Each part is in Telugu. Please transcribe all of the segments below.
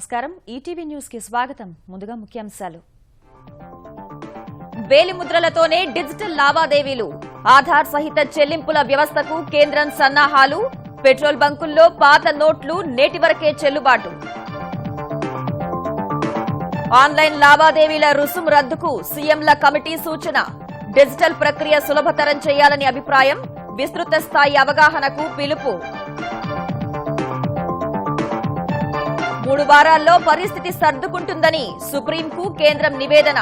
నమస్కారం ఈటీవీ న్యూస్ కి స్వాగతం ముందుగా ముఖ్యాంశాలు వేలిముద్రలతోనే డిజిటల్ లావాదేవీలు ఆధార్ సహిత చెల్లింపుల వ్యవస్థకు కేంద్రం సన్నాహాలు పెట్రోల్ బంకుల్లో పాత నోట్లు నేటి వరకే చెల్లుబాటు ఆన్లైన్ లావాదేవీల రుసుము రద్దుకు సీఎంల కమిటీ సూచన డిజిటల్ ప్రక్రియ సులభతరం చేయాలని అభిప్రాయం విస్తృత స్థాయి అవగాహనకు పిలుపు 3 వారాల్లో పరిస్థితి సర్దుకుంటుందని సుప్రీంకు కేంద్రం నివేదన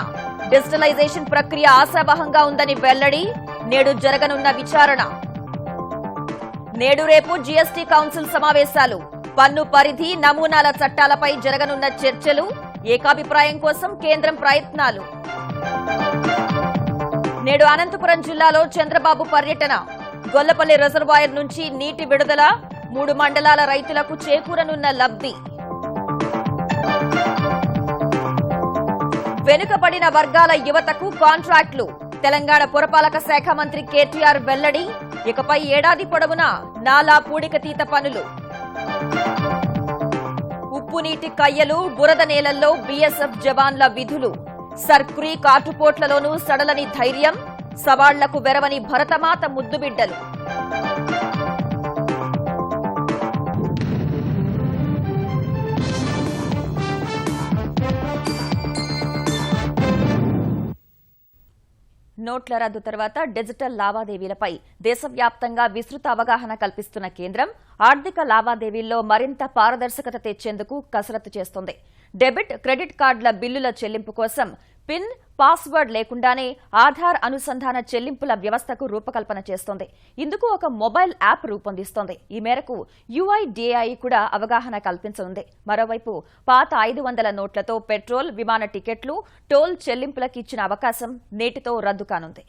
డిజిటలైజేషన్ ప్రక్రియ ఆశావహంగా ఉందని వెల్లడి నేడు జరగనున్న విచారణ నేడు రేపు జీఎస్టీ కౌన్సిల్ సమావేశాలు పన్ను పరిధి నమూనాల చట్టాలపై జరగనున్న చర్చలు ఏకాభిప్రాయం కోసం కేంద్రం ప్రయత్నాలు నేడు అనంతపురం జిల్లాలో చంద్రబాబు పర్యటన గొల్లపల్లి రిజర్వాయర్ నుంచి నీటి విడుదల 3 మండలాల రైతులకు చేకూరనున్న లబ్ధి వెనుకబడిన వర్గాల యువతకు కాంట్రాక్టులు తెలంగాణ పురపాలక శాఖ మంత్రి కేటీఆర్ వెల్లడి ఇకపై ఏడాది పొడవునా నాలా పూడికతీత పనులు ఉప్పునీటి కయ్యలు బురద నేలల్లో బీఎస్ఎఫ్ జవాన్ల విధులు సర్క్రీక్ ఆటుపోట్లలోనూ సడలని ధైర్యం సవాళ్లకు వెరవని భరతమాత ముద్దుబిడ్డలు నోట్ల రద్దు తర్వాత డిజిటల్ లావాదేవీలపై దేశవ్యాప్తంగా విస్తృత అవగాహన కల్పిస్తున్న కేంద్రం ఆర్థిక లావాదేవీల్లో మరింత పారదర్శకత తెచ్చేందుకు కసరత్తు చేస్తోంది. డెబిట్, క్రెడిట్ కార్డుల బిల్లుల చెల్లింపు కోసం పిన్, పాస్వర్డ్ లేకుండానే ఆధార్ అనుసంధాన చెల్లింపుల వ్యవస్థకు రూపకల్పన చేస్తోంది. ఇందుకు ఒక మొబైల్ యాప్ రూపొందిస్తోంది. ఈ మేరకు యుఐడిఏఐ కూడా అవగాహన కల్పించనుంది. మరోవైపు పాత 500 నోట్లతో పెట్రోల్, విమాన టికెట్లు, టోల్ చెల్లింపులకు ఇచ్చిన అవకాశం నేటితో రద్దు కానుంది.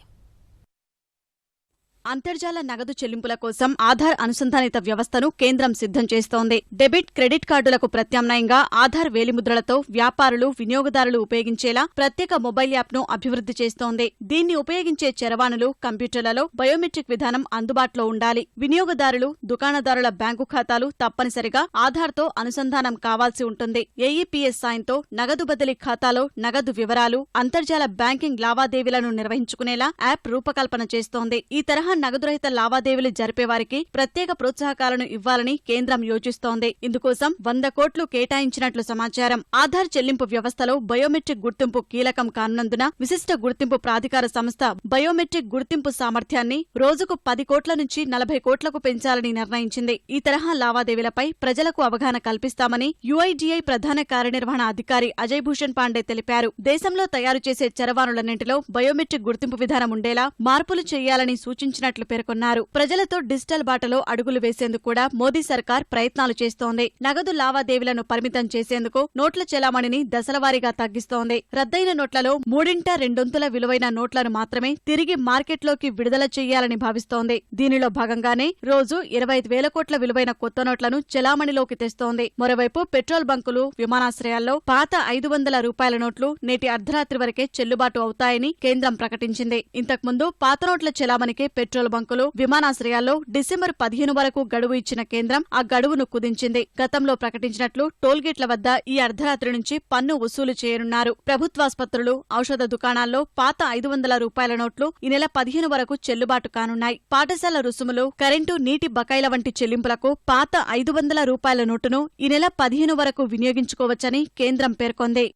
అంతర్జాల నగదు చెల్లింపుల కోసం ఆధార్ అనుసంధానిత వ్యవస్థను కేంద్రం సిద్ధం చేస్తోంది. డెబిట్, క్రెడిట్ కార్డులకు ప్రత్యామ్నాయంగా ఆధార్ వేలిముద్రలతో వ్యాపారులు, వినియోగదారులు ఉపయోగించేలా ప్రత్యేక మొబైల్ యాప్ను అభివృద్ధి చేస్తోంది. దీన్ని ఉపయోగించే చరవాణులు, కంప్యూటర్లలో బయోమెట్రిక్ విధానం అందుబాటులో ఉండాలి. వినియోగదారులు, దుకాణదారుల బ్యాంకు ఖాతాలు తప్పనిసరిగా ఆధార్తో అనుసంధానం కావాల్సి ఉంటుంది. ఏఈపీఎస్ సాయంతో నగదు బదిలీ ఖాతాలో నగదు వివరాలు, అంతర్జాల బ్యాంకింగ్ లావాదేవీలను నిర్వహించుకునేలా యాప్ రూపకల్పన చేస్తోంది. ఈ తరహా నగదురహిత లావాదేవీలు జరిపేవారికి ప్రత్యేక ప్రోత్సాహకాలను ఇవ్వాలని కేంద్రం యోచిస్తోంది. ఇందుకోసం 100 కోట్లు కేటాయించినట్లు సమాచారం. ఆధార్ చెల్లింపు వ్యవస్థలో బయోమెట్రిక్ గుర్తింపు కీలకం కానున్నందున విశిష్ట గుర్తింపు ప్రాధికార సంస్థ బయోమెట్రిక్ గుర్తింపు సామర్థ్యాన్ని రోజుకు 10 కోట్ల నుంచి 40 కోట్లకు పెంచాలని నిర్ణయించింది. ఈ తరహా లావాదేవీలపై ప్రజలకు అవగాహన కల్పిస్తామని యుఐడిఐ ప్రధాన కార్యనిర్వహణ అధికారి అజయ్ భూషణ్ పాండే తెలిపారు. దేశంలో తయారు చేసే చరవాణులన్నింటిలో బయోమెట్రిక్ గుర్తింపు విధానం ఉండేలా మార్పులు చేయాలని సూచించిన పేర్కొన్నారు. ప్రజలతో డిజిటల్ బాటలో అడుగులు వేసేందుకు కూడా మోదీ సర్కార్ ప్రయత్నాలు చేస్తోంది. నగదు లావాదేవీలను పరిమితం చేసేందుకు నోట్ల చెలామణిని దశలవారీగా తగ్గిస్తోంది. రద్దయిన నోట్లలో 3/2 విలువైన నోట్లను మాత్రమే తిరిగి మార్కెట్లోకి విడుదల చేయాలని భావిస్తోంది. దీనిలో భాగంగానే రోజు 25,000 కోట్ల విలువైన కొత్త నోట్లను చెలామణిలోకి తెస్తోంది. మరోవైపు పెట్రోల్ బంకులు, విమానాశ్రయాల్లో పాత 500 రూపాయల నోట్లు నేటి అర్ధరాత్రి వరకే చెల్లుబాటు అవుతాయని కేంద్రం ప్రకటించింది. ఇంతకుముందు పాత నోట్ల చెలామణికే పెట్రోల్ బంకులు, విమానాశ్రయాల్లో డిసెంబర్ 15 వరకు గడువు ఇచ్చిన కేంద్రం ఆ గడువును కుదించింది. గతంలో ప్రకటించినట్లు టోల్గేట్ల వద్ద ఈ అర్ధరాత్రి నుంచి పన్ను వసూలు చేయనున్నారు. ప్రభుత్వాసుపత్రులు, ఔషధ దుకాణాల్లో పాత 500 రూపాయల నోట్లు ఈ నెల 15 వరకు చెల్లుబాటు కానున్నాయి. పాఠశాల రుసుములు, కరెంటు, నీటి బకాయిల వంటి చెల్లింపులకు పాత 500 రూపాయల నోటును ఈ నెల 15 వరకు వినియోగించుకోవచ్చని కేంద్రం పేర్కొంది.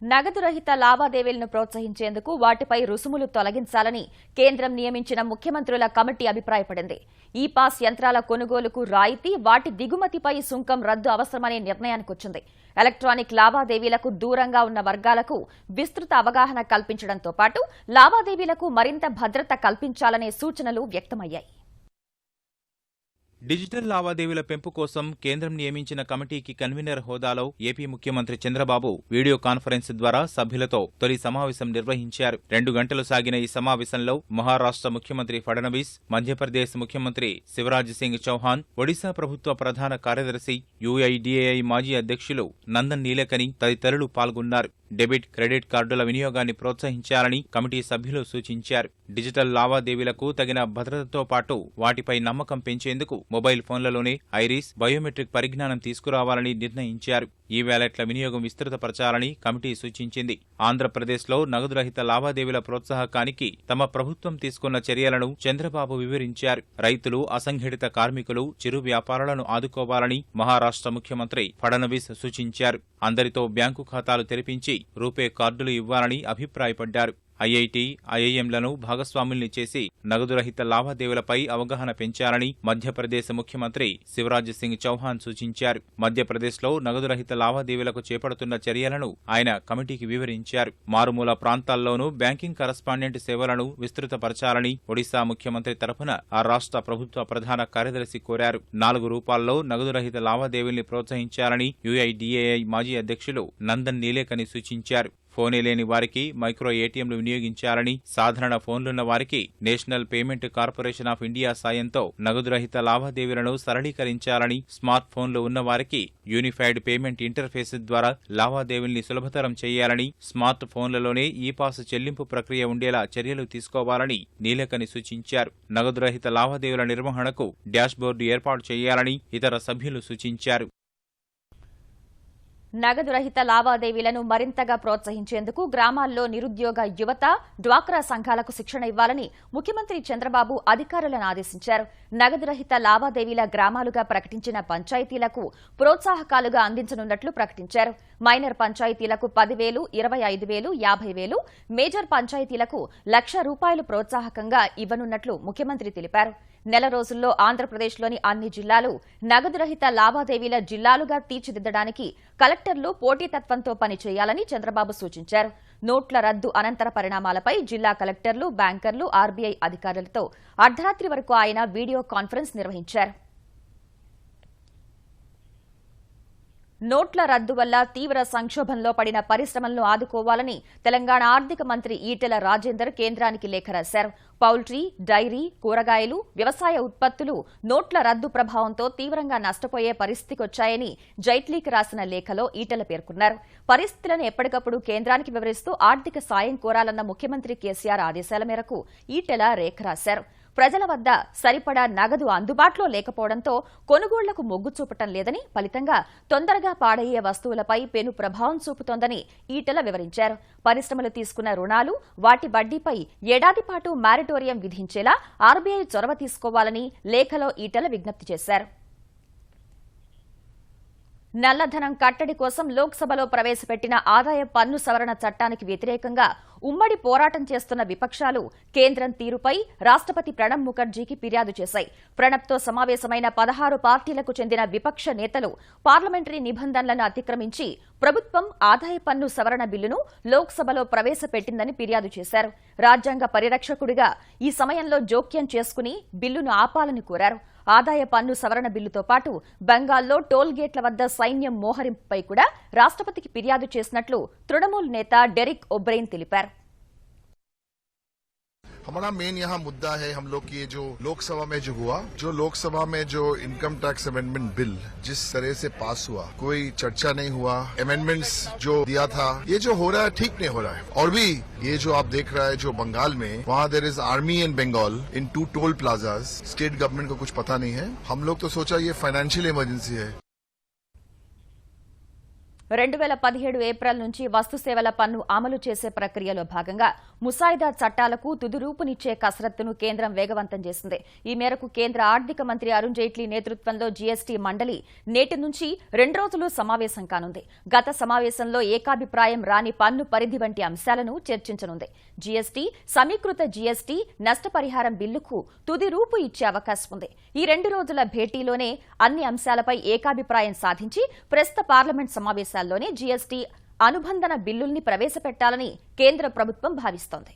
నగదు రహిత లావాదేవీలను ప్రోత్సహించేందుకు వాటిపై రుసుములు తొలగించాలని కేంద్రం నియమించిన ముఖ్యమంత్రుల కమిటీ అభిప్రాయపడింది. ఈ పాస్ యంత్రాల కొనుగోలుకు రాయితీ, వాటి దిగుమతిపై సుంకం రద్దు అవసరమనే నిర్ణయానికొచ్చింది. ఎలక్ట్రానిక్ లావాదేవీలకు దూరంగా ఉన్న వర్గాలకు విస్తృత అవగాహన కల్పించడంతో పాటు లావాదేవీలకు మరింత భద్రత కల్పించాలనే సూచనలు వ్యక్తమయ్యాయి. డిజిటల్ లావాదేవీల పెంపు కోసం కేంద్రం నియమించిన కమిటీకి కన్వీనర్ హోదాలో ఏపీ ముఖ్యమంత్రి చంద్రబాబు వీడియో కాన్ఫరెన్స్ ద్వారా సభ్యులతో తొలి సమావేశం నిర్వహించారు. 2 గంటలు సాగిన ఈ సమావేశంలో మహారాష్ట్ర ముఖ్యమంత్రి ఫడణవీస్, మధ్యప్రదేశ్ ముఖ్యమంత్రి శివరాజ్ సింగ్ చౌహాన్, ఒడిశా ప్రభుత్వ ప్రధాన కార్యదర్శి, యుఐడిఏఐ మాజీ అధ్యక్షులు నందన్ నీలకని తదితరులు పాల్గొన్నారు. డెబిట్, క్రెడిట్ కార్డుల వినియోగాన్ని ప్రోత్సహించాలని కమిటీ సభ్యులు సూచించారు. డిజిటల్ లావాదేవీలకు తగిన భద్రతతో పాటు వాటిపై నమ్మకం పెంచేందుకు మొబైల్ ఫోన్లలోనే ఐరిస్, బయోమెట్రిక్ పరిజ్ఞానం తీసుకురావాలని నిర్ణయించారు. ఈ వ్యాలెట్ల వినియోగం విస్తృతపరచాలని కమిటీ సూచించింది. ఆంధ్రప్రదేశ్లో నగదు రహిత లావాదేవీల ప్రోత్సాహకానికి తమ ప్రభుత్వం తీసుకున్న చర్యలను చంద్రబాబు వివరించారు. రైతులు, అసంఘటిత కార్మికులు, చిరు వ్యాపారులను ఆదుకోవాలని మహారాష్ట్ర ముఖ్యమంత్రి ఫడణవీస్ సూచించారు. అందరితో బ్యాంకు ఖాతాలు తెరిపించి రూపే కార్డులు ఇవ్వాలని అభిప్రాయపడ్డారు. ఐఐటి, ఐఐఎంలను భాగస్వాముల్ని చేసి నగదు రహిత లావాదేవీలపై అవగాహన పెంచాలని మధ్యప్రదేశ్ ముఖ్యమంత్రి శివరాజ్ సింగ్ చౌహాన్ సూచించారు. మధ్యప్రదేశ్లో నగదు రహిత లావాదేవీలకు చేపడుతున్న చర్యలను ఆయన కమిటీకి వివరించారు. మారుమూల ప్రాంతాల్లోనూ బ్యాంకింగ్ కరస్పాండెంట్ సేవలను విస్తృతపరచాలని ఒడిశా ముఖ్యమంత్రి తరఫున ఆ రాష్ట్ర ప్రభుత్వ ప్రధాన కార్యదర్శి కోరారు. 4 రూపాల్లో నగదు రహిత లావాదేవీల్ని ప్రోత్సహించాలని యుఐడిఏఐ మాజీ అధ్యక్షులు నందన్ నీలేకని సూచించారు. ఫోనే లేని వారికి మైక్రో ఏటీఎంలు వినియోగించాలని, సాధారణ ఫోన్లున్న వారికి national payment corporation of India సాయంతో నగదు రహిత లావాదేవీలను సరళీకరించాలని, స్మార్ట్ ఫోన్లు ఉన్న వారికి యూనిఫైడ్ పేమెంట్ ఇంటర్ఫేస్ ద్వారా లావాదేవీల్ని సులభతరం చేయాలని, స్మార్ట్ ఫోన్లలోనే ఈ-పాస్ చెల్లింపు ప్రక్రియ ఉండేలా చర్యలు తీసుకోవాలని నీలకని సూచించారు. నగదు రహిత లావాదేవీల నిర్వహణకు డాష్బోర్డు ఏర్పాటు చేయాలని ఇతర సభ్యులు సూచించారు. నగదు రహిత లావాదేవీలను మరింతగా ప్రోత్సహించేందుకు గ్రామాల్లో నిరుద్యోగ యువత, డ్వాక్రా సంఘాలకు శిక్షణ ఇవ్వాలని ముఖ్యమంత్రి చంద్రబాబు అధికారులను ఆదేశించారు. నగదు రహిత లావాదేవీల గ్రామాలుగా ప్రకటించిన పంచాయతీలకు ప్రోత్సాహకాలుగా అందించనున్నట్లు ప్రకటించారు. మైనర్ పంచాయతీలకు 10,000, 25,000, 50,000, మేజర్ పంచాయతీలకు ₹1,00,000 ప్రోత్సాహకంగా ఇవ్వనున్నట్లు ముఖ్యమంత్రి తెలిపారు. నెల రోజుల్లో ఆంధ్రప్రదేశ్లోని అన్ని జిల్లాలు నగదు రహిత లావాదేవీల జిల్లాలుగా తీర్చిదిద్దడానికి కలెక్టర్లు పోటీతత్వంతో పనిచేయాలని చంద్రబాబు సూచించారు. నోట్ల రద్దు అనంతర పరిణామాలపై జిల్లా కలెక్టర్లు, బ్యాంకర్లు, ఆర్బీఐ అధికారులతో అర్ధరాత్రి వరకు ఆయన వీడియో కాన్ఫరెన్స్ నిర్వహించారు. నోట్ల రద్దు వల్ల తీవ్ర సంక్షోభంలో పడిన పరిశ్రమలను ఆదుకోవాలని తెలంగాణ ఆర్థిక మంత్రి ఈటెల రాజేందర్ కేంద్రానికి లేఖ రాశారు. పౌల్ట్రీ, డైరీ, కూరగాయలు, వ్యవసాయ ఉత్పత్తులు నోట్ల రద్దు ప్రభావంతో తీవ్రంగా నష్టపోయే పరిస్థితికొచ్చాయని జైట్లీకి రాసిన లేఖలో ఈటెల పేర్కొన్నారు. పరిస్థితులను ఎప్పటికప్పుడు కేంద్రానికి వివరిస్తూ ఆర్థిక సాయం కోరాలన్న ముఖ్యమంత్రి కేసీఆర్ ఆదేశాల మేరకు ఈటెల లేఖ రాశారు. ప్రజల వద్ద సరిపడా నగదు అందుబాటులో లేకపోవడంతో కొనుగోళ్లకు మొగ్గు చూపటం లేదని, ఫలితంగా తొందరగా పాడయ్యే వస్తువులపై పెను ప్రభావం చూపుతోందని ఈటెల వివరించారు. పరిశ్రమలు తీసుకున్న రుణాలు, వాటి వడ్డీపై ఏడాది పాటు మారిటోరియం విధించేలా ఆర్బీఐ చొరవ తీసుకోవాలని లేఖలో ఈటెల విజ్ఞప్తి చేశారు. నల్లధనం కట్టడి కోసం లోక్సభలో ప్రవేశపెట్టిన ఆదాయ పన్ను సవరణ చట్టానికి వ్యతిరేకంగా ఉమ్మడి పోరాటం చేస్తున్న విపక్షాలు కేంద్రం తీరుపై రాష్ట్రపతి ప్రణబ్ ముఖర్జీకి ఫిర్యాదు చేశాయి. ప్రణబ్తో సమావేశమైన 16 పార్టీలకు చెందిన విపక్ష నేతలు పార్లమెంటరీ నిబంధనలను అతిక్రమించి ప్రభుత్వం ఆదాయ పన్ను సవరణ బిల్లును లోక్సభలో ప్రవేశపెట్టిందని ఫిర్యాదు చేశారు. రాజ్యాంగ పరిరక్షకుడిగా ఈ సమయంలో జోక్యం చేసుకుని బిల్లును ఆపాలని కోరారు. ఆదాయ పన్ను సవరణ బిల్లుతో పాటు బెంగాల్లో టోల్ గేట్ల వద్ద సైన్యం మోహరింపుపై కూడా రాష్ట్రపతికి ఫిర్యాదు చేసినట్లు తృణమూల్ నేత డెరిక్ ఒబ్రెయిన్ తెలిపారు. हमारा मेन यहाँ मुद्दा है हम लोग की जो लोकसभा में जो लोकसभा में जो इनकम टैक्स अमेंडमेंट बिल जिस तरह से पास हुआ, कोई चर्चा नहीं हुआ, अमेंडमेंट्स जो दिया था ये जो हो रहा है ठीक नहीं हो रहा है. और भी ये जो आप देख रहा है जो बंगाल में वहाँ there is army in Bengal in 2 toll plazas, state government को कुछ पता नहीं है. हम लोग तो सोचा ये फाइनेंशियल इमरजेंसी है. 2017 ఏప్రిల్ నుంచి వస్తు సేవల పన్ను అమలు చేసే ప్రక్రియలో భాగంగా ముసాయిదా చట్టాలకు తుదిరూపునిచ్చే కసరత్తును కేంద్రం వేగవంతం చేసింది. ఈ మేరకు కేంద్ర ఆర్థిక మంత్రి అరుణ్ జైట్లీ నేతృత్వంలో జీఎస్టీ మండలి నేటి నుంచి 2 రోజులు సమావేశం కానుంది. గత సమావేశంలో ఏకాభిప్రాయం రాని పన్ను పరిధి వంటి అంశాలను చర్చించనుంది. జీఎస్టీ, సమీకృత జీఎస్టీ, నష్టపరిహారం బిల్లుకు తుది రూపు ఇచ్చే అవకాశం ఉంది. ఈ 2 రోజుల భేటీలోనే అన్ని అంశాలపై ఏకాభిప్రాయం సాధించి ప్రస్తుత పార్లమెంట్ సమావేశాల్లోనే జీఎస్టీ అనుబంధన బిల్లుల్ని ప్రవేశపెట్టాలని కేంద్ర ప్రభుత్వం భావిస్తోంది.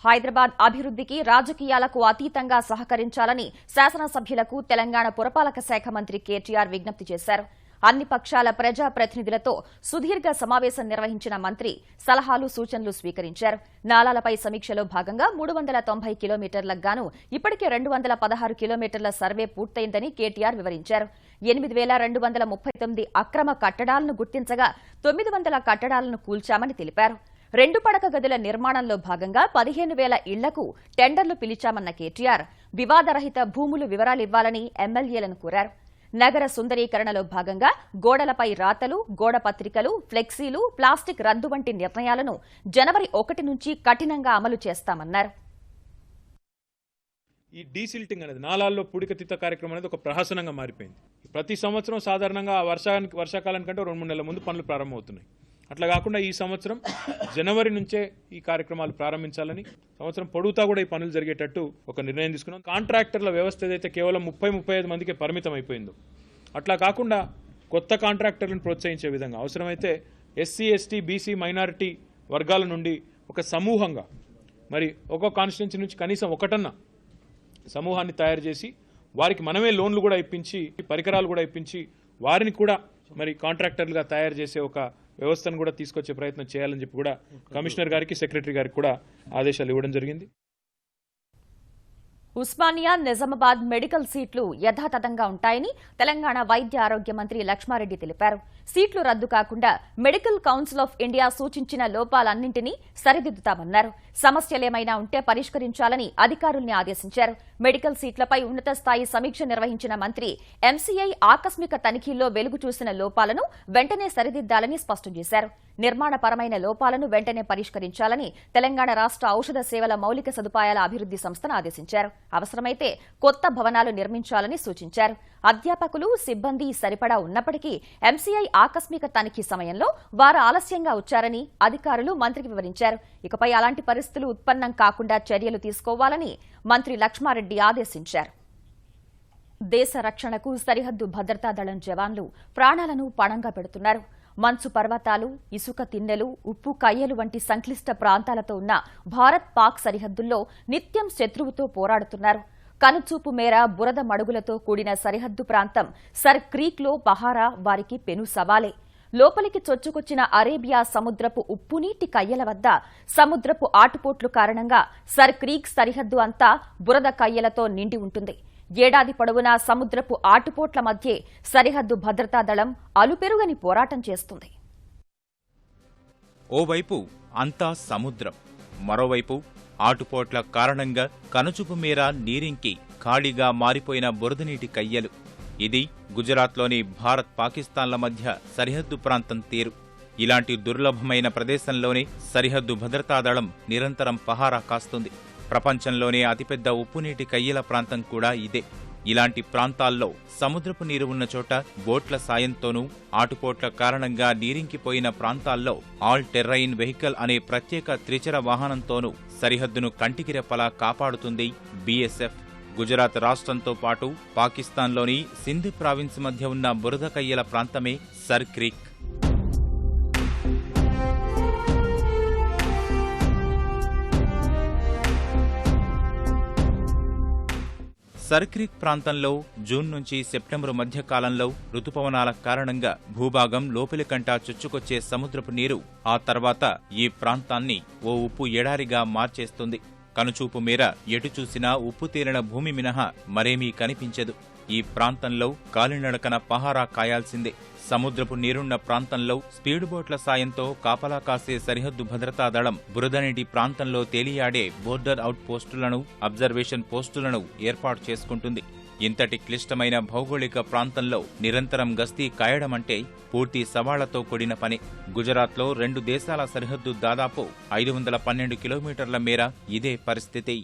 హైదరాబాద్ అభివృద్ధికి రాజకీయాలకు అతీతంగా సహకరించాలని శాసనసభ్యులకు తెలంగాణ పురపాలక శాఖ మంత్రి కేటీఆర్ విజ్ఞప్తి చేశారు. అన్ని పక్షాల ప్రజా ప్రతినిధులతో సుదీర్ఘ సమావేశం నిర్వహించిన మంత్రి సలహాలు, సూచనలు స్వీకరించారు. నాలాలపై సమీక్షలో భాగంగా 390 కిలోమీటర్లకు గాను ఇప్పటికే 216 కిలోమీటర్ల సర్వే పూర్తయిందని కేటీఆర్ వివరించారు. 8,239 అక్రమ కట్టడాలను గుర్తించగా 900 కట్టడాలను కూల్చామని తెలిపారు. 2 పడక గదుల నిర్మాణంలో భాగంగా 15,000 ఇళ్లకు టెండర్లు పిలిచామన్న కేటీఆర్ వివాదరహిత భూములు వివరాలివ్వాలని ఎమ్మెల్యేలను కోరారు. నగర సుందరీకరణలో భాగంగా గోడలపై రాతలు, గోడ పత్రికలు, ఫ్లెక్సీలు, ప్లాస్టిక్ రద్దు వంటి నిర్ణయాలను జనవరి 1 నుంచి కఠినంగా అమలు చేస్తామన్నారు. ఈ డీసిల్టింగ్ అనేది నాలాల్లో పుడికతీత కార్యక్రమం అనేది ఒక ప్రహసనంగా మారిపోయింది. ప్రతి సంవత్సరం సాధారణంగా వర్షాకాలం కంటే 2-3 నెలల ముందు పనులు ప్రారంభమవుతున్నాయి. అట్లా కాకుండా ఈ సంవత్సరం జనవరి నుంచే ఈ కార్యక్రమాలు ప్రారంభించాలని, సంవత్సరం పొడుగుతా కూడా ఈ పనులు జరిగేటట్టు ఒక నిర్ణయం తీసుకున్నాం. కాంట్రాక్టర్ల వ్యవస్థ ఏదైతే కేవలం 30-35 మందికి పరిమితం అయిపోయిందో అట్లా కాకుండా కొత్త కాంట్రాక్టర్లను ప్రోత్సహించే విధంగా అవసరమైతే ఎస్సీ, ఎస్టీ, బీసీ, మైనారిటీ వర్గాల నుండి ఒక సమూహంగా మరి ఒక్కో కాన్స్టిట్యున్సీ నుంచి కనీసం ఒకటన్నా సమూహాన్ని తయారు చేసి వారికి మనమే లోన్లు కూడా ఇప్పించి, పరికరాలు కూడా ఇప్పించి, వారిని కూడా మరి కాంట్రాక్టర్లుగా తయారు చేసే ఒక వ్యవస్థను కూడా తీసుకొచ్చే ప్రయత్నం చేయాలని చెప్పి కూడా కమిషనర్ గారికి, సెక్రటరీ గారికి కూడా ఆదేశాలు ఇవ్వడం జరిగింది. ఉస్మానియా, నిజామాబాద్ మెడికల్ సీట్లు యథాతథంగా ఉంటాయని తెలంగాణ వైద్య ఆరోగ్య మంత్రి లక్ష్మారెడ్డి తెలిపారు. సీట్లు రద్దు కాకుండా మెడికల్ కౌన్సిల్ ఆఫ్ ఇండియా సూచించిన లోపాలన్నింటినీ సరిదిద్దుతామన్నారు. సమస్యలేమైనా ఉంటే పరిష్కరించాలని అధికారుల్ని ఆదేశించారు. మెడికల్ సీట్లపై ఉన్నత స్థాయి సమీక్ష నిర్వహించిన మంత్రి ఎంసీఐ ఆకస్మిక తనిఖీల్లో వెలుగు చూసిన లోపాలను వెంటనే సరిదిద్దాలని స్పష్టం చేశారు. నిర్మాణపరమైన లోపాలను వెంటనే పరిష్కరించాలని తెలంగాణ రాష్ట్ర ఔషధ సేవల మౌలిక సదుపాయాల అభివృద్ది సంస్థను ఆదేశించారు. అవసరమైతే కొత్త భవనాలు నిర్మించాలని సూచించారు. అధ్యాపకులు, సిబ్బంది సరిపడా ఉన్నప్పటికీ ఎంసీఐ ఆకస్మిక తనిఖీ సమయంలో వారు ఆలస్యంగా వచ్చారని అధికారులు మంత్రికి వివరించారు. ఇకపై అలాంటి పరిస్థితులు ఉత్పన్నం కాకుండా చర్యలు తీసుకోవాలని మంత్రి లక్ష్మారెడ్డి ఆదేశించారు. దేశ రక్షణకు సరిహద్దు భద్రతా దళం జవాన్లు ప్రాణాలను పణంగా పెడుతున్నారు. మంచు పర్వతాలు, ఇసుక తిన్నెలు, ఉప్పు కయ్యలు వంటి సంక్లిష్ట ప్రాంతాలతో ఉన్న భారత్ పాక్ సరిహద్దుల్లో నిత్యం శత్రువుతో పోరాడుతున్నారు. కనుచూపు మేర బురద మడుగులతో కూడిన సరిహద్దు ప్రాంతం సర్ క్రీక్లో పహారా వారికి పెను సవాలే. లోపలికి చొచ్చుకొచ్చిన అరేబియా సముద్రపు ఉప్పునీటి కయ్యల వద్ద సముద్రపు ఆటుపోట్లు కారణంగా సర్ క్రీక్ సరిహద్దు అంతా బురద కయ్యలతో నిండి ఉంటుంది. ఏడాది పొడవునా సముద్రపు ఆటుపోట్ల మధ్యే సరిహద్దు భద్రతా దళం అలుపెరుగని పోరాటం చేస్తుంది. ఓవైపు అంతా సముద్రం, మరోవైపు ఆటుపోట్ల కారణంగా కనుచూపు మేర నీరింకి ఖాళీగా మారిపోయిన బురదనీటి కయ్యలు. ఇది గుజరాత్లోని భారత్, పాకిస్తాన్ల మధ్య సరిహద్దు ప్రాంతం తీరు. ఇలాంటి దుర్లభమైన ప్రదేశంలోనే సరిహద్దు భద్రతా దళం నిరంతరం పహారా కాస్తుంది. ప్రపంచంలోనే అతిపెద్ద ఉప్పునీటి కయ్యల ప్రాంతం కూడా ఇదే. ఇలాంటి ప్రాంతాల్లో సముద్రపు నీరు ఉన్న చోట బోట్ల సాయంతోనూ, ఆటుపోట్ల కారణంగా నీరింకిపోయిన ప్రాంతాల్లో ఆల్ టెర్రైన్ వెహికల్ అనే ప్రత్యేక త్రిచర వాహనంతోనూ సరిహద్దును కంటికి రెప్పలా కాపాడుతుంది బీఎస్ఎఫ్. గుజరాత్ రాష్ట్రంతో పాటు పాకిస్తాన్లోని సింధ్ ప్రావిన్స్ మధ్య ఉన్న బురద కయ్యల ప్రాంతమే సర్ క్రీక్. సర్ క్రీక్ ప్రాంతంలో జూన్ నుంచి సెప్టెంబరు మధ్య కాలంలో రుతుపవనాల కారణంగా భూభాగం లోపలికంటా చొచ్చుకొచ్చే సముద్రపు నీరు ఆ తర్వాత ఈ ప్రాంతాన్ని ఓ ఉప్పు ఎడారిగా మార్చేస్తుంది. కనుచూపు మేర ఎటు చూసినా ఉప్పు తేలిన భూమి మినహా మరేమీ కనిపించదు. ఈ ప్రాంతంలో కాలినడకన పహారా కాయాల్సిందే. సముద్రపు నీరున్న ప్రాంతంలో స్పీడ్ బోట్ల సాయంతో కాపలా కాసే సరిహద్దు భద్రతా దళం బురదనీటి ప్రాంతంలో తేలియాడే బోర్డర్ అవుట్ పోస్టులను, అబ్జర్వేషన్ పోస్టులను ఏర్పాటు చేసుకుంటుంది. ఇంతటి క్లిష్టమైన భౌగోళిక ప్రాంతంలో నిరంతరం గస్తీ కాయడమంటే పూర్తి సవాళ్లతో కూడిన పని. గుజరాత్లో 2 దేశాల సరిహద్దు దాదాపు 512 కిలోమీటర్ల మేర ఇదే పరిస్థితి.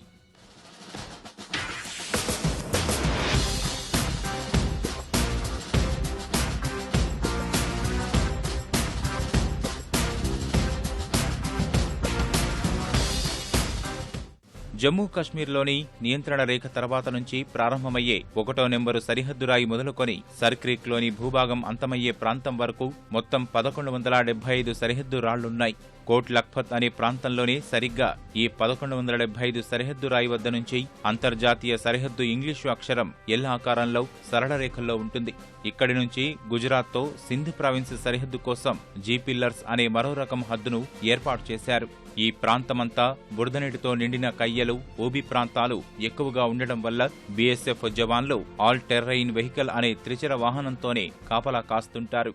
జమ్మూ కశ్మీర్లోని నియంత్రణ రేఖ తర్వాత నుంచి ప్రారంభమయ్యే 1వ నెంబరు సరిహద్దు రాయి మొదలుకొని సర్ క్రీక్లోని భూభాగం అంతమయ్యే ప్రాంతం వరకు మొత్తం 1175 సరిహద్దు రాళ్లున్నాయి. కోట్ లఖ్పత్ అనే ప్రాంతంలోనే సరిగ్గా ఈ 1175 సరిహద్దు రాయి వద్ద నుంచి అంతర్జాతీయ సరిహద్దు ఇంగ్లీషు అక్షరం ఎల్ ఆకారంలో సరళ రేఖల్లో ఉంటుంది. ఇక్కడి నుంచి గుజరాత్తో సింధ్ ప్రావిన్స్ సరిహద్దు కోసం జీపిల్లర్స్ అనే మరో రకం హద్దును ఏర్పాటు చేశారు. ఈ ప్రాంతమంతా బురదనీటితో నిండిన కయ్యలు, ఓబీ ప్రాంతాలు ఎక్కువగా ఉండడం వల్ల బీఎస్ఎఫ్ జవాన్లు ఆల్ టెర్రైన్ వెహికల్ అనే త్రిచర వాహనంతోనే కాపలా కాస్తుంటారు.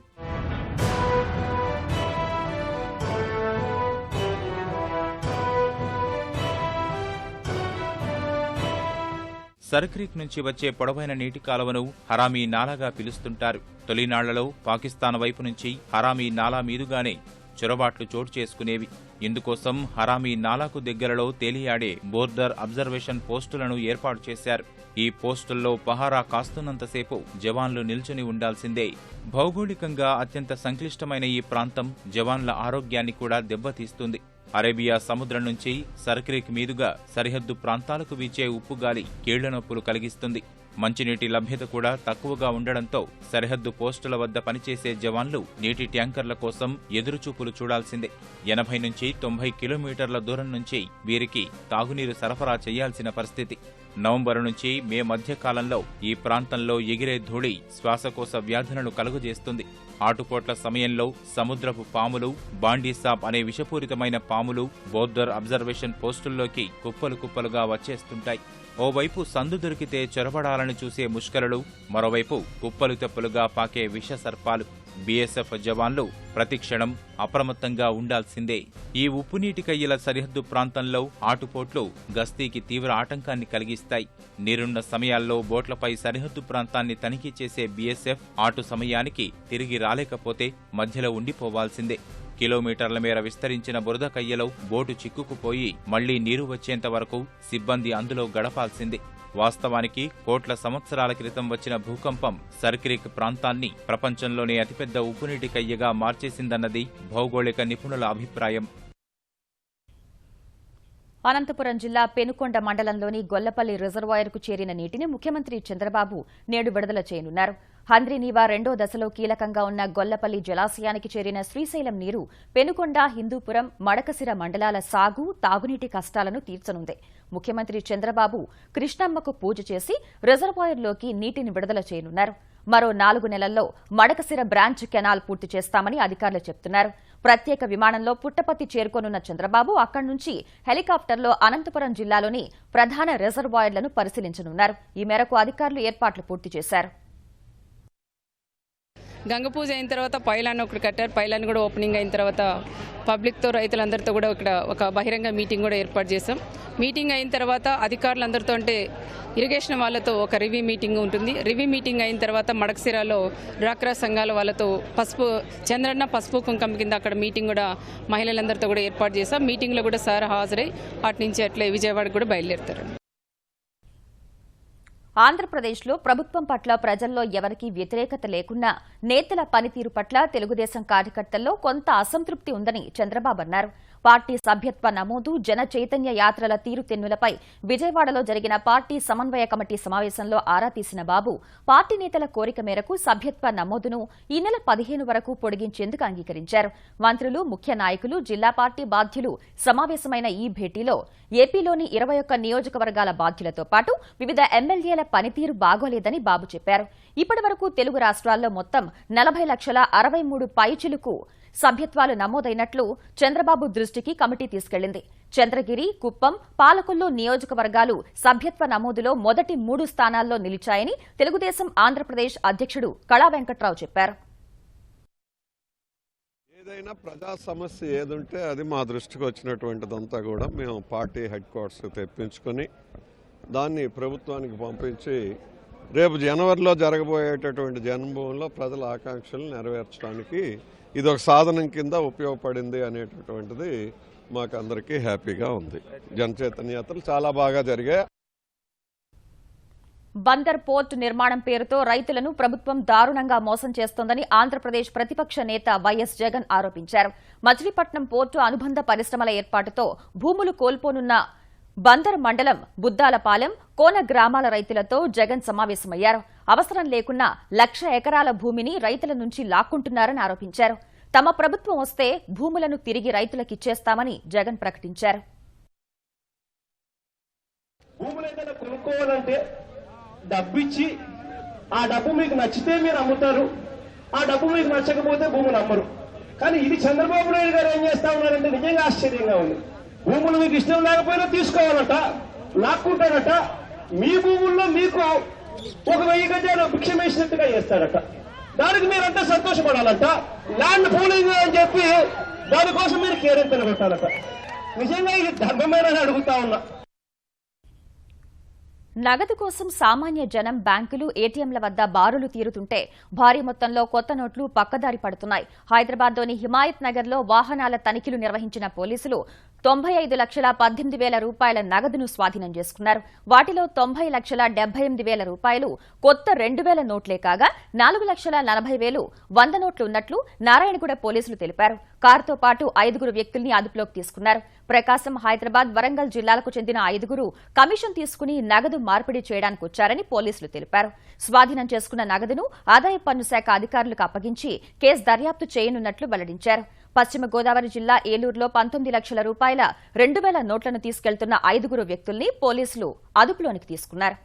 సర్క్రీక్ నుంచి వచ్చే పొడవైన నీటి కాలువను హరామీ నాలాగా పిలుస్తుంటారు. తొలినాళ్లలో పాకిస్తాన్ వైపు నుంచి హరామీ నాలా మీదుగానే చొరబాట్లు చోటు చేసుకునేవి. ఇందుకోసం హరామీ నాలాకు దగ్గరలో తేలియాడే బోర్డర్ అబ్జర్వేషన్ పోస్టులను ఏర్పాటు చేశారు. ఈ పోస్టుల్లో పహారా కాస్తున్నంతసేపు జవాన్లు నిల్చుని ఉండాల్సిందే. భౌగోళికంగా అత్యంత సంక్లిష్టమైన ఈ ప్రాంతం జవాన్ల ఆరోగ్యాన్ని కూడా దెబ్బతీస్తుంది. అరేబియా సముద్రం నుంచి సర్క్రీక్ మీదుగా సరిహద్దు ప్రాంతాలకు వీచే ఉప్పుగాలి కీళ్ల నొప్పులు కలిగిస్తుంది. మంచినీటి లభ్యత కూడా తక్కువగా ఉండడంతో సరిహద్దు పోస్టుల వద్ద పనిచేసే జవాన్లు నీటి ట్యాంకర్ల కోసం ఎదురుచూపులు చూడాల్సిందే. 80 నుంచి 90 కిలోమీటర్ల దూరం నుంచి వీరికి తాగునీరు సరఫరా చేయాల్సిన పరిస్థితి. నవంబరు నుంచి మే మధ్య కాలంలో ఈ ప్రాంతంలో ఎగిరే ధూళి శ్వాసకోశ వ్యాధులను కలుగజేస్తుంది. ఆటుపోట్ల సమయంలో సముద్రపు పాములు, బాండీసాప్ అనే విషపూరితమైన పాములు బోర్డర్ అబ్జర్వేషన్ పోస్టుల్లోకి కుప్పలు కుప్పలుగా వచ్చేస్తుంటాయి. ఓవైపు సందు దొరికితే చొరబడాలని చూసే ముష్కరులు, మరోవైపు కుప్పలు తెప్పలుగా పాకే విష సర్పాలు. బీఎస్ఎఫ్ జవాన్లు ప్రతిక్షణం అప్రమత్తంగా ఉండాల్సిందే. ఈ ఉప్పునీటి కయ్యల సరిహద్దు ప్రాంతంలో ఆటుపోట్లు గస్తీకి తీవ్ర ఆటంకాన్ని కలిగిస్తాయి. నీరున్న సమయాల్లో బోట్లపై సరిహద్దు ప్రాంతాన్ని తనిఖీ చేసే బీఎస్ఎఫ్ ఆటు సమయానికి తిరిగి రాలేకపోతే మధ్యలో ఉండిపోవాల్సిందే. కిలోమీటర్ల మేర విస్తరించిన బురద కయ్యలో బోటు చిక్కుకుపోయి మళ్లీ నీరు వచ్చేంత వరకు సిబ్బంది అందులో గడపాల్సిందే. వాస్తవానికి కోట్ల సంవత్సరాల క్రితం వచ్చిన భూకంపం సర్క్రీక్ ప్రాంతాన్ని ప్రపంచంలోనే అతిపెద్ద ఉప్పునీటి కయ్యగా మార్చేసిందన్నది భౌగోళిక నిపుణుల అభిప్రాయం. అనంతపురం జిల్లా పెనుకొండ మండలంలోని గొల్లపల్లి రిజర్వాయర్కు చేరిన నీటిని ముఖ్యమంత్రి చంద్రబాబు నేడు విడుదల చేయనున్నారు. హంద్రీనీవా రెండో దశలో కీలకంగా ఉన్న గొల్లపల్లి జలాశయానికి చేరిన శ్రీశైలం నీరు పెనుకొండ, హిందూపురం, మడకసిర మండలాల సాగు, తాగునీటి కష్టాలను తీర్చనుంది. ముఖ్యమంత్రి చంద్రబాబు కృష్ణమ్మకు పూజ చేసి రిజర్వాయర్లోకి నీటిని విడుదల చేయనున్నారు. మరో 4 నెలల్లో మడకసిర బ్రాంచ్ కెనాల్ పూర్తి చేస్తామని అధికారులు చెబుతున్నారు. ప్రత్యేక విమానంలో పుట్టపర్తి చేరుకోనున్న చంద్రబాబు అక్కడి నుంచి హెలికాప్టర్లో అనంతపురం జిల్లాలోని ప్రధాన రిజర్వాయర్లను పరిశీలించనున్నారు. ఈ మేరకు అధికారులు ఏర్పాట్లు పూర్తి చేశారు. గంగ పూజ అయిన తర్వాత పైలాన్ ఒకటి కట్టారు. పైలాన్ కూడా ఓపెనింగ్ అయిన తర్వాత పబ్లిక్తో, రైతులందరితో కూడా ఇక్కడ ఒక బహిరంగ మీటింగ్ కూడా ఏర్పాటు చేశాం. మీటింగ్ అయిన తర్వాత అధికారులందరితో, అంటే ఇరిగేషన్ వాళ్ళతో ఒక రివ్యూ మీటింగ్ ఉంటుంది. రివ్యూ మీటింగ్ అయిన తర్వాత మడకసిరాలో డ్వాక్రా సంఘాల వాళ్ళతో చంద్రన్న పసుపు కుంకుమ కింద అక్కడ మీటింగ్ కూడా మహిళలందరితో కూడా ఏర్పాటు చేశాం. మీటింగ్లో కూడా సార్ హాజరై అటు నుంచి అట్లే విజయవాడకు కూడా బయలుదేరుతారు. ఆంధ్రప్రదేశ్లో ప్రభుత్వం పట్ల ప్రజల్లో ఎవరికీ వ్యతిరేకత లేకున్నా నేతల పనితీరు పట్ల తెలుగుదేశం కార్యకర్తల్లో కొంత అసంతృప్తి ఉందని చంద్రబాబు అన్నారు. పార్టీ సభ్యత్వ నమోదు, జన చైతన్య యాత్రల తీరుతెన్నులపై విజయవాడలో జరిగిన పార్టీ సమన్వయ కమిటీ సమావేశంలో ఆరా తీసిన బాబు పార్టీ నేతల కోరిక మేరకు సభ్యత్వ నమోదును ఈ నెల 15 వరకు పొడిగించేందుకు అంగీకరించారు. మంత్రులు, ముఖ్య నాయకులు, జిల్లా పార్టీ బాధ్యులు సమావేశమైన ఈ భేటీలో ఏపీలోని 21 నియోజకవర్గాల బాధ్యులతో పాటు వివిధ ఎమ్మెల్యేల పనితీరు బాగోలేదని బాబు చెప్పారు. ఇప్పటి వరకు తెలుగు రాష్ట్రాల్లో మొత్తం 40,63,000 పైచిలుకు సభ్యత్వాలు నమోదైనట్లు చంద్రబాబు దృష్టికి కమిటీ తీసుకెళ్లింది. చంద్రగిరి, కుప్పం, పాలకొల్లు నియోజకవర్గాలు సభ్యత్వ నమోదులో మొదటి 3 స్థానాల్లో నిలిచాయని తెలుగుదేశం ఆంధ్రప్రదేశ్ అధ్యక్షుడు కళా వెంకట్రావు చెప్పారు. ఏదైనా ప్రజా సమస్య ఏదుంటే అది మా దృష్టికి వచ్చినటువంటిదంతా కూడా మేము పార్టీ హెడ్ క్వార్టర్స్కి తెప్పించుకొని దాన్ని ప్రభుత్వానికి పంపించి రేపు జనవరిలో జరగబోయేటటువంటి జన్మభూమిలో ప్రజల ఆకాంక్షలు నెరవేర్చడానికి ఇది ఒక సాధనం కింద ఉపయోగపడింది అనేటటువంటిది మాకు అందరికీ హ్యాపీగా ఉంది. జనచైతన్య యాత్రలు చాలా బాగా జరిగాయి. బందర్ పోర్టు నిర్మాణం పేరుతో రైతులను ప్రభుత్వం దారుణంగా మోసం చేస్తోందని ఆంధ్రప్రదేశ్ ప్రతిపక్ష నేత వైఎస్ జగన్ ఆరోపించారు. మచిలీపట్నం పోర్టు అనుబంధ పరిశ్రమల ఏర్పాటుతో భూములు కోల్పోనున్న బందర్ మండలం బుద్దాలపాలెం, కోన గ్రామాల రైతులతో జగన్ సమావేశమయ్యారు. అవసరం లేకున్నా 1,00,000 ఎకరాల భూమిని రైతుల నుంచి లాక్కుంటున్నారని ఆరోపించారు. తమ ప్రభుత్వం వస్తే భూములను తిరిగి రైతులకిచ్చేస్తామని జగన్ ప్రకటించారు. భూములు కొనుక్కోవాలంటే డబ్బిచ్చి ఆ డబ్బు మీకు నచ్చితే మీరు అమ్ముతారు, ఆ డబ్బు మీకు నచ్చకపోతే భూములు అమ్మరు. కానీ ఇది చంద్రబాబు నాయుడు గారు ఏం చేస్తా ఉన్నారంటే నిజంగా ఆశ్చర్యంగా ఉంది. భూములు మీకు ఇష్టం లేకపోయినా తీసుకోవాలట, లాక్కుంటాడట. మీ భూముల్లో మీకు 1,000 గజాలు భిక్షం వేసినట్టుగా చేస్తాడట. దానికి మీరంతా సంతోషపడాలంట. ల్యాండ్ పూలింగ్ అని చెప్పి దానికోసం మీరు కేరింతలు పెట్టాలట. నిజంగా ఇది ధర్మమేనని అడుగుతా ఉన్నా. నగదు కోసం సామాన్య జనం బ్యాంకులు ఏటీఎంల వద్ద బారులు తీరుతుంటే భారీ మొత్తంలో కొత్త నోట్లు పక్కదారి పడుతున్నాయి. హైదరాబాద్లోని హిమాయత్ నగర్లో వాహనాల తనిఖీలు నిర్వహించిన పోలీసులు 95,18,000 రూపాయల నగదును స్వాధీనం చేసుకున్నారు. వాటిలో 90,78,000 రూపాయలు కొత్త 2,000 నోట్లే కాగా 4,40,000 100 నోట్లు ఉన్నట్లు నారాయణగూడ పోలీసులు తెలిపారు. కారుతో పాటు 5 వ్యక్తుల్ని అదుపులోకి తీసుకున్నారు. ప్రకాశం, హైదరాబాద్, వరంగల్ జిల్లాలకు చెందిన 5 కమిషన్ తీసుకుని నగదు మార్పిడి చేయడానికి వచ్చారని పోలీసులు తెలిపారు. స్వాధీనం చేసుకున్న నగదును ఆదాయ పన్ను శాఖ అధికారులకు అప్పగించి కేసు దర్యాప్తు చేయనున్నట్లు వెల్లడించారు. పశ్చిమ గోదావరి జిల్లా ఏలూరులో 19 లక్షల రూపాయల 2,000 నోట్లను తీసుకెళ్తున్న 5 వ్యక్తుల్ని పోలీసులు అదుపులోనికి తీసుకున్నారు.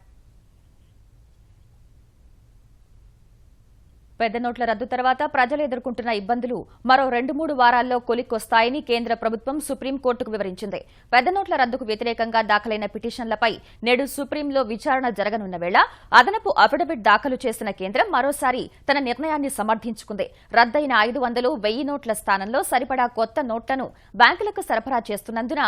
పెద్ద నోట్ల రద్దు తర్వాత ప్రజలు ఎదుర్కొంటున్న ఇబ్బందులు మరో 2-3 వారాల్లో కొలిక్కొస్తాయని కేంద్ర ప్రభుత్వం సుప్రీంకోర్టుకు వివరించింది. పెద్ద నోట్ల రద్దుకు వ్యతిరేకంగా దాఖలైన పిటిషన్లపై నేడు సుప్రీంలో విచారణ జరగనున్న వేళ అదనపు అఫిడవిట్ దాఖలు చేసిన కేంద్రం మరోసారి తన నిర్ణయాన్ని సమర్థించుకుంది. రద్దయిన 500, 1000 నోట్ల స్థానంలో సరిపడా కొత్త నోట్లను బ్యాంకులకు సరఫరా చేస్తున్నందున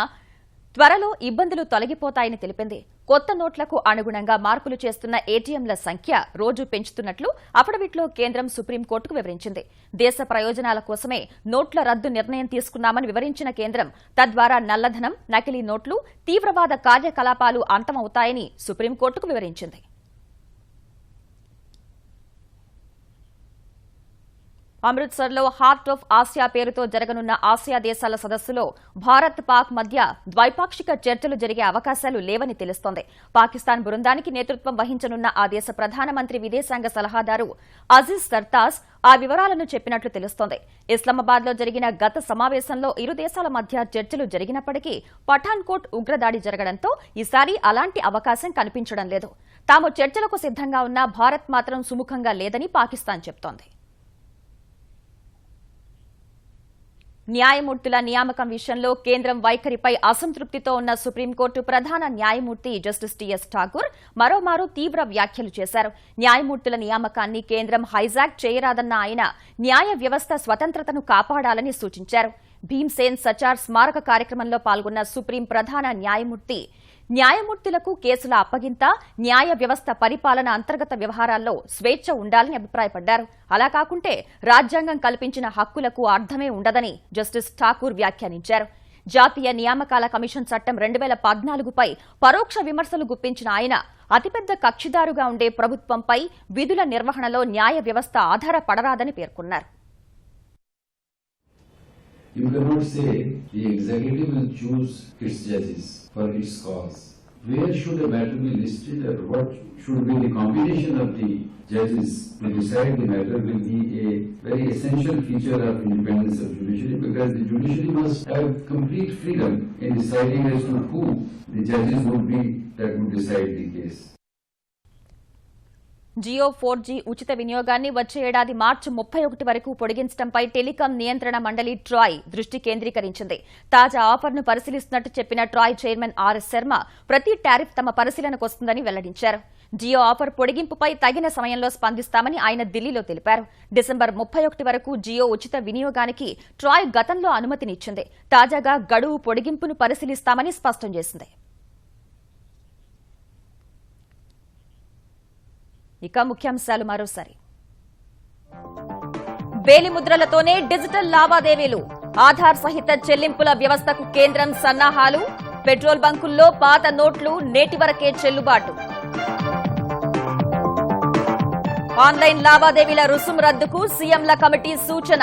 త్వరలో ఇబ్బందులు తొలగిపోతాయని తెలిపింది. కొత్త నోట్లకు అనుగుణంగా మార్పులు చేస్తున్న ఏటీఎంల సంఖ్య రోజు పెంచుతున్నట్లు అఫిడవిట్లో కేంద్రం సుప్రీంకోర్టుకు వివరించింది. దేశ ప్రయోజనాల కోసమే నోట్ల రద్దు నిర్ణయం తీసుకున్నామని వివరించిన కేంద్రం తద్వారా నల్లధనం, నకిలీ నోట్లు, తీవ్రవాద కార్యకలాపాలు అంతమవుతాయని సుప్రీంకోర్టుకు వివరించింది. అమృత్సర్లో హార్ట్ ఆఫ్ ఆసియా పేరుతో జరగనున్న ఆసియా దేశాల సదస్సులో భారత్, పాక్ మధ్య ద్వైపాక్షిక చర్చలు జరిగే అవకాశాలు లేవని తెలుస్తోంది. పాకిస్తాన్ బృందానికి నేతృత్వం వహించనున్న ఆ దేశ ప్రధానమంత్రి విదేశాంగ సలహాదారు అజీజ్ సర్తాజ్ ఆ వివరాలను చెప్పినట్లు తెలుస్తోంది. ఇస్లామాబాద్లో జరిగిన గత సమావేశంలో ఇరు దేశాల మధ్య చర్చలు జరిగినప్పటికీ పఠాన్కోట్ ఉగ్రదాడి జరగడంతో ఈసారి అలాంటి అవకాశం కనిపించడం లేదు. తాము చర్చలకు సిద్ధంగా ఉన్నా భారత్ మాత్రం సుముఖంగా లేదని పాకిస్తాన్ చెబుతోంది. న్యాయమూర్తుల నియామకం విషయంలో కేంద్రం వైఖరిపై అసంతృప్తితో ఉన్న సుప్రీంకోర్టు ప్రధాన న్యాయమూర్తి జస్టిస్ టీఎస్ ఠాకూర్ మరోమారు తీవ్ర వ్యాఖ్యలు చేశారు. న్యాయమూర్తుల నియామకాన్ని కేంద్రం హైజాక్ చేయరాదన్న ఆయన న్యాయ వ్యవస్థ స్వతంత్రతను కాపాడాలని సూచించారు. భీమ్సేన్ సచార్ స్మారక కార్యక్రమంలో పాల్గొన్న సుప్రీం ప్రధాన న్యాయమూర్తి న్యాయమూర్తులకు కేసుల అప్పగింత, న్యాయ వ్యవస్థ పరిపాలన అంతర్గత వ్యవహారాల్లో స్వేచ్ఛ ఉండాలని అభిప్రాయపడ్డారు. అలా కాకుంటే రాజ్యాంగం కల్పించిన హక్కులకు అర్థమే ఉండదని జస్టిస్ ఠాకూర్ వ్యాఖ్యానించారు. జాతీయ నియామకాల కమిషన్ చట్టం 2014పై పరోక్ష విమర్శలు గుప్పించిన ఆయన అతిపెద్ద కక్షిదారుగా ఉండే ప్రభుత్వంపై విధుల నిర్వహణలో న్యాయ వ్యవస్థ ఆధారపడరాదని పేర్కొన్నారు. You cannot say the executive will choose its judges for its cause. Where should a matter be listed or what should be the combination of the judges to decide the matter will be a very essential feature of independence of judiciary, because the judiciary must have complete freedom in deciding as to who the judges would be that would decide the case. Jio 4G ఉచిత వినియోగాన్ని వచ్చే ఏడాది మార్చి 31 వరకు పొడిగించడంపై టెలికాం నియంత్రణ మండలి ట్రాయ్ దృష్టి కేంద్రీకరించింది. తాజా ఆఫర్ను పరిశీలిస్తున్నట్టు చెప్పిన ట్రాయ్ చైర్మన్ ఆర్ఎస్ శర్మ ప్రతి టారిఫ్ తమ పరిశీలనకు వస్తుందని వెల్లడించారు. జియో ఆఫర్ పొడిగింపుపై తగిన సమయంలో స్పందిస్తామని ఆయన ఢిల్లీలో తెలిపారు. డిసెంబర్ 31 వరకు జియో ఉచిత వినియోగానికి ట్రాయ్ గతంలో అనుమతినిచ్చింది. తాజాగా గడువు పొడిగింపును పరిశీలిస్తామని స్పష్టం చేసింది. ఇక ముఖ్యాంశాలు మరోసారి. వేలిముద్రలతోనే డిజిటల్ లావాదేవీలు, ఆధార్ సహిత చెల్లింపుల వ్యవస్థకు కేంద్రం సన్నాహాలు, పెట్రోల్ బంకుల్లో పాత నోట్లు నేటి వరకే చెల్లుబాటు. ఆన్లైన్ లావాదేవీల రుసుం రద్దుకు సీఎంల కమిటీ సూచన,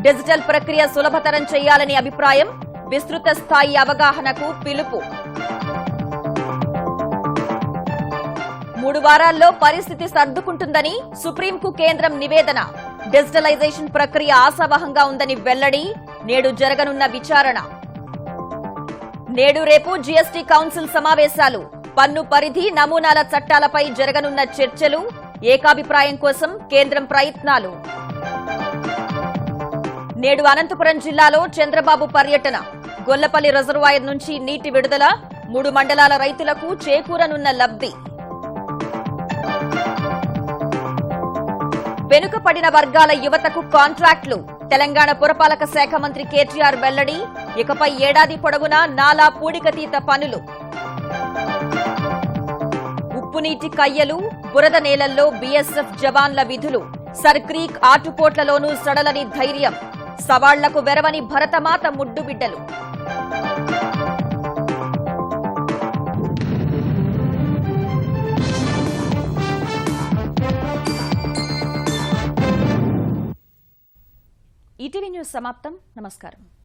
డిజిటల్ ప్రక్రియ సులభతరం చేయాలని అభిప్రాయం, విస్తృత స్థాయి అవగాహనకు పిలుపు. 3 వారాల్లో పరిస్థితి సర్దుకుంటుందని సుప్రీంకు కేంద్రం నివేదన, డిజిటలైజేషన్ ప్రక్రియ ఆశావహంగా ఉందని వెల్లడి, నేడు జరగనున్న విచారణ. నేడు రేపు జీఎస్టీ కౌన్సిల్ సమావేశాలు, పన్ను పరిధి, నమూనాల చట్టాలపై జరగనున్న చర్చలు, ఏకాభిప్రాయం కోసం కేంద్రం ప్రయత్నాలు. నేడు అనంతపురం జిల్లాలో చంద్రబాబు పర్యటన, గొల్లపల్లి రిజర్వాయర్ నుంచి నీటి విడుదల, 3 మండలాల రైతులకు చేకూరనున్న లబ్ధి. వెనుకపడిన వర్గాల యువతకు కాంట్రాక్టులు, తెలంగాణ పురపాలక శాఖ మంత్రి కేటీఆర్ వెల్లడి, ఇకపై ఏడాది పొడవునా నాలా పూడికతీత పనులు. మురుగునీటి కయ్యలు, బురద నేలల్లో బీఎస్ఎఫ్ జవాన్ల విధులు, సర్క్రీక్ ఆటుపోట్లలోనూ సడలని ధైర్యం, సవాళ్లకు వెరవని భరతమాత ముడ్డుబిడ్డలు. ఈటీవీ న్యూస్ సమాప్తం. నమస్కారం.